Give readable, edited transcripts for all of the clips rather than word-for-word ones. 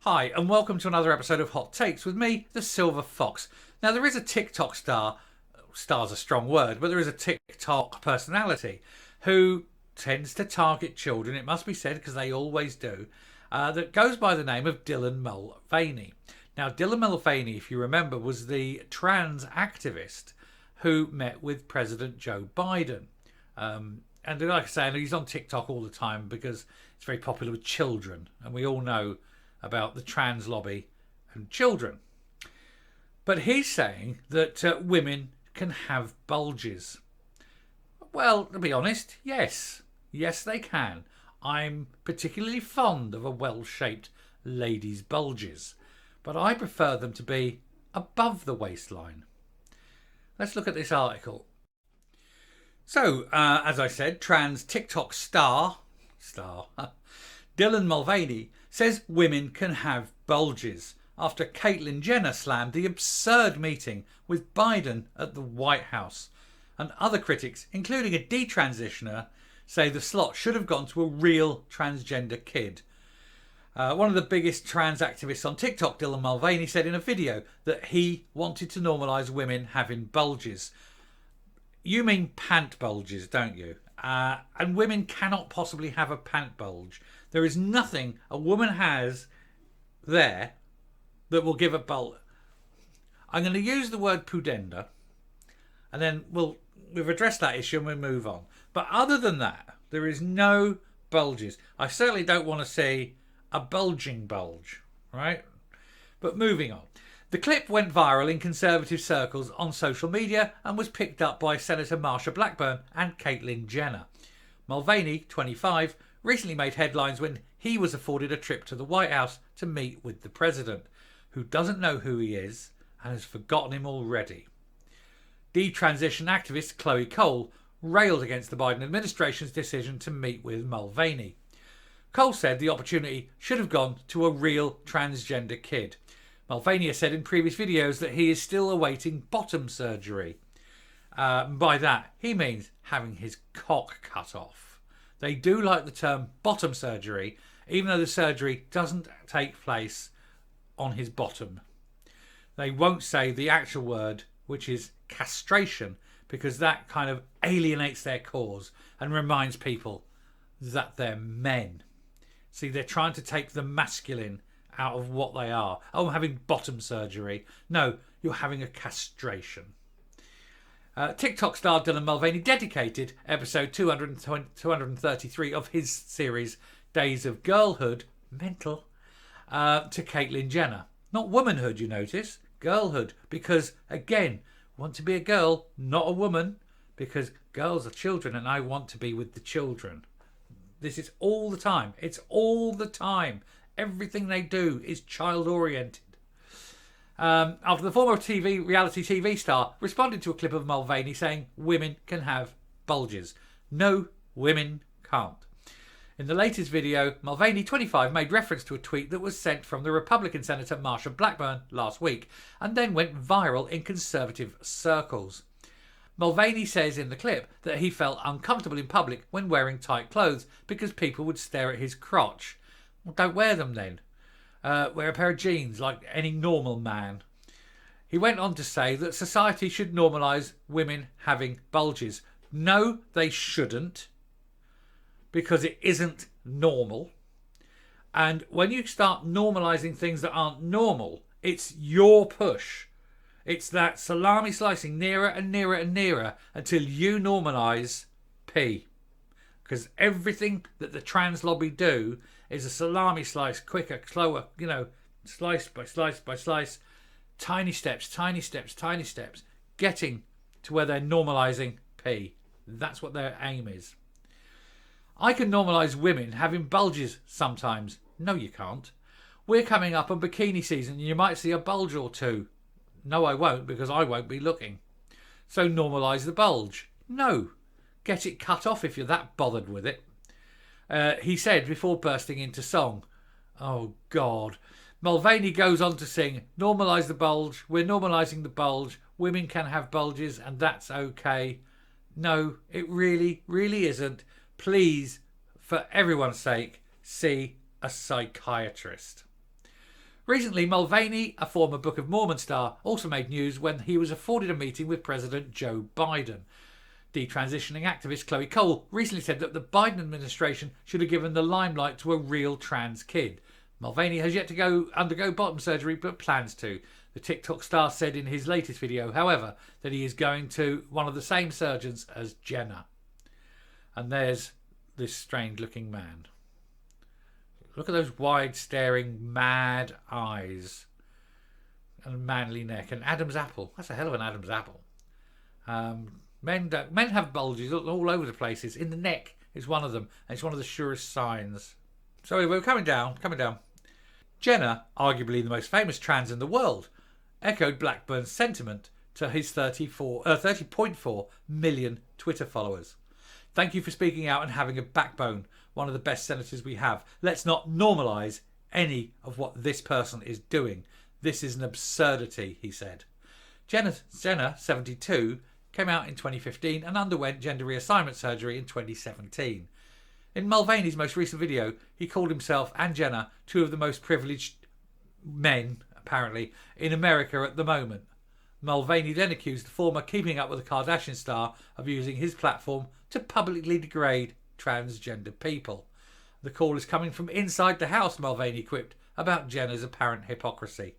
Hi, and welcome to another episode of Hot Takes with me, the Silver Fox. Now, there is a TikTok star's a strong word, but there is a TikTok personality who tends to target children, it must be said, because they always do, that goes by the name of Dylan Mulvaney. Now, Dylan Mulvaney, if you remember, was the trans activist who met with President Joe Biden. And like I say, he's on TikTok all the time because it's very popular with children, and we all know about the trans lobby and children. But he's saying that women can have bulges. Well, to be honest, yes. Yes, they can. I'm particularly fond of a well-shaped lady's bulges, but I prefer them to be above the waistline. Let's look at this article. So, as I said, trans TikTok star Dylan Mulvaney says women can have bulges after Caitlyn Jenner slammed the absurd meeting with Biden at the White House. And other critics, including a detransitioner, say the slot should have gone to a real transgender kid. One of the biggest trans activists on TikTok, Dylan Mulvaney, said in a video that he wanted to normalise women having bulges. You mean pant bulges, don't you? And women cannot possibly have a pant bulge. There is nothing a woman has there that will give a bulge. I'm going to use the word pudenda, and then we've addressed that issue and we'll move on. But other than that, there is no bulges. I certainly don't want to see a bulging bulge, right? But moving on. The clip went viral in conservative circles on social media and was picked up by Senator Marsha Blackburn and Caitlyn Jenner. Mulvaney, 25, recently made headlines when he was afforded a trip to the White House to meet with the president, who doesn't know who he is and has forgotten him already. Detransition activist Chloe Cole railed against the Biden administration's decision to meet with Mulvaney. Cole said the opportunity should have gone to a real transgender kid. Mulvaney has said in previous videos that he is still awaiting bottom surgery. By that, he means having his cock cut off. They do like the term bottom surgery, even though the surgery doesn't take place on his bottom. They won't say the actual word, which is castration, because that kind of alienates their cause and reminds people that they're men. See, they're trying to take the masculine out of what they are. Oh, I'm having bottom surgery. No, you're having a castration. TikTok star Dylan Mulvaney dedicated episode 233 of his series Days of Girlhood, mental, to Caitlyn Jenner. Not womanhood, you notice, girlhood, because again, want to be a girl, not a woman, because girls are children and I want to be with the children. This is all the time. It's all the time. Everything they do is child-oriented. After the former reality TV star responded to a clip of Mulvaney saying women can have bulges. No, women can't. In the latest video, Mulvaney, 25, made reference to a tweet that was sent from the Republican Senator Marsha Blackburn last week and then went viral in conservative circles. Mulvaney says in the clip that he felt uncomfortable in public when wearing tight clothes because people would stare at his crotch. Well, don't wear them then. Wear a pair of jeans like any normal man. He went on to say that society should normalise women having bulges. No, they shouldn't, because it isn't normal. And when you start normalising things that aren't normal, it's your push. It's that salami slicing nearer and nearer and nearer until you normalise pee. Because everything that the trans lobby do is a salami slice, quicker, slower, slice by slice by slice, tiny steps, tiny steps, tiny steps, getting to where they're normalising pee. That's what their aim is. I can normalise women having bulges sometimes. No, you can't. We're coming up on bikini season and you might see a bulge or two. No, I won't, because I won't be looking. So normalise the bulge. No. Get it cut off if you're that bothered with it. He said before bursting into song. Oh, God. Mulvaney goes on to sing, normalise the bulge, we're normalising the bulge, women can have bulges and that's okay. No, it really, really isn't. Please, for everyone's sake, see a psychiatrist. Recently, Mulvaney, a former Book of Mormon star, also made news when he was afforded a meeting with President Joe Biden. Detransitioning activist Chloe Cole recently said that the Biden administration should have given the limelight to a real trans kid. Mulvaney has yet to undergo bottom surgery, but plans to. The TikTok star said in his latest video, however, that he is going to one of the same surgeons as Jenner. And there's this strange looking man. Look at those wide staring mad eyes and manly neck and Adam's apple. That's a hell of an Adam's apple. Men have bulges all over the places. In the neck is one of them, and it's one of the surest signs. So we're coming down. Jenner, arguably the most famous trans in the world, echoed Blackburn's sentiment to his 30.4 million Twitter followers. Thank you for speaking out and having a backbone. One of the best senators we have. Let's not normalise any of what this person is doing. This is an absurdity, he said. Jenner, 72, came out in 2015 and underwent gender reassignment surgery in 2017. In Mulvaney's most recent video, he called himself and Jenner two of the most privileged men, apparently, in America at the moment. Mulvaney then accused the former Keeping Up with the Kardashian star of using his platform to publicly degrade transgender people. The call is coming from inside the house, Mulvaney quipped about Jenner's apparent hypocrisy.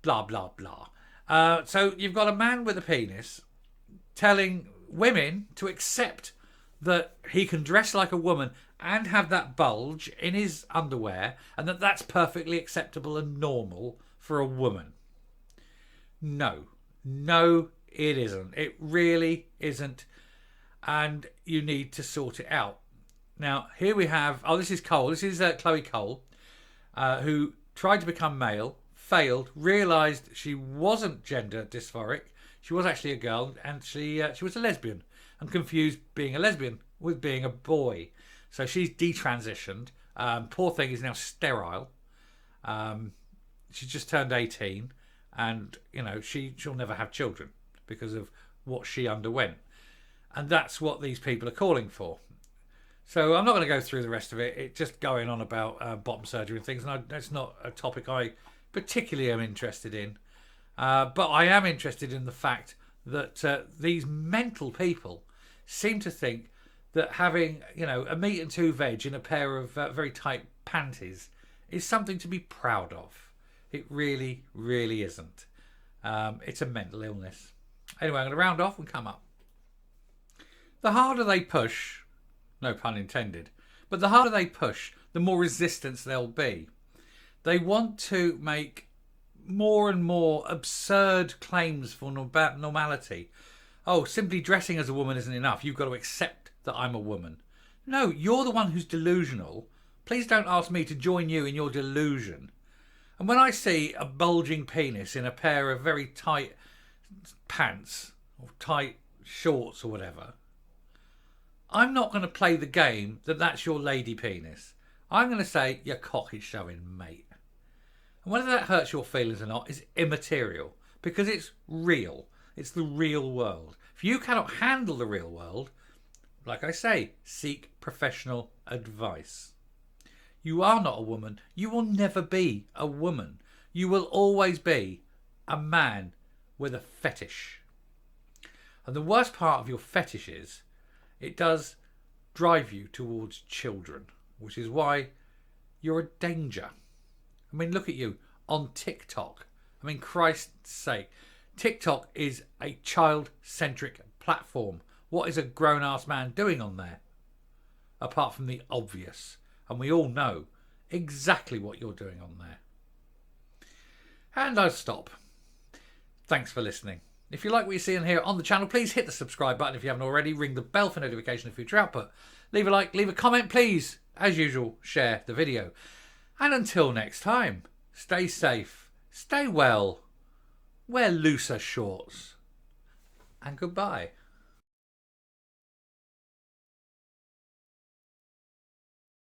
Blah, blah, blah. So you've got a man with a penis telling women to accept that he can dress like a woman and have that bulge in his underwear, and that's perfectly acceptable and normal for a woman. No, it isn't. It really isn't. And you need to sort it out. Now, here we have... this is Cole. This is Chloe Cole, who tried to become male, failed, realised she wasn't gender dysphoric. She was actually a girl, and she was a lesbian, and confused being a lesbian with being a boy. So she's detransitioned. Poor thing is now sterile. She just turned 18, and, she'll never have children because of what she underwent. And that's what these people are calling for. So I'm not going to go through the rest of it. It's just going on about bottom surgery and things. And that's not a topic I particularly am interested in. But I am interested in the fact that these mental people seem to think that having, a meat and two veg in a pair of very tight panties is something to be proud of. It really, really isn't. It's a mental illness. Anyway, I'm going to round off and come up. The harder they push, no pun intended, but the harder they push, the more resistance there'll be. They want to make more and more absurd claims for normality. Oh, simply dressing as a woman isn't enough. You've got to accept that I'm a woman. No, you're the one who's delusional. Please don't ask me to join you in your delusion. And when I see a bulging penis in a pair of very tight pants or tight shorts or whatever, I'm not going to play the game that that's your lady penis. I'm going to say your cock is showing, mate. And whether that hurts your feelings or not is immaterial, because it's real. It's the real world. If you cannot handle the real world, like I say, seek professional advice. You are not a woman. You will never be a woman. You will always be a man with a fetish. And the worst part of your fetish is it does drive you towards children, which is why you're a danger. I mean, look at you on TikTok. I mean, Christ's sake. TikTok is a child-centric platform. What is a grown-ass man doing on there? Apart from the obvious. And we all know exactly what you're doing on there. And I'll stop. Thanks for listening. If you like what you see and hear on the channel, please hit the subscribe button if you haven't already. Ring the bell for notification of future output. Leave a like, leave a comment, please. As usual, share the video. And until next time, stay safe, stay well, wear looser shorts, and goodbye.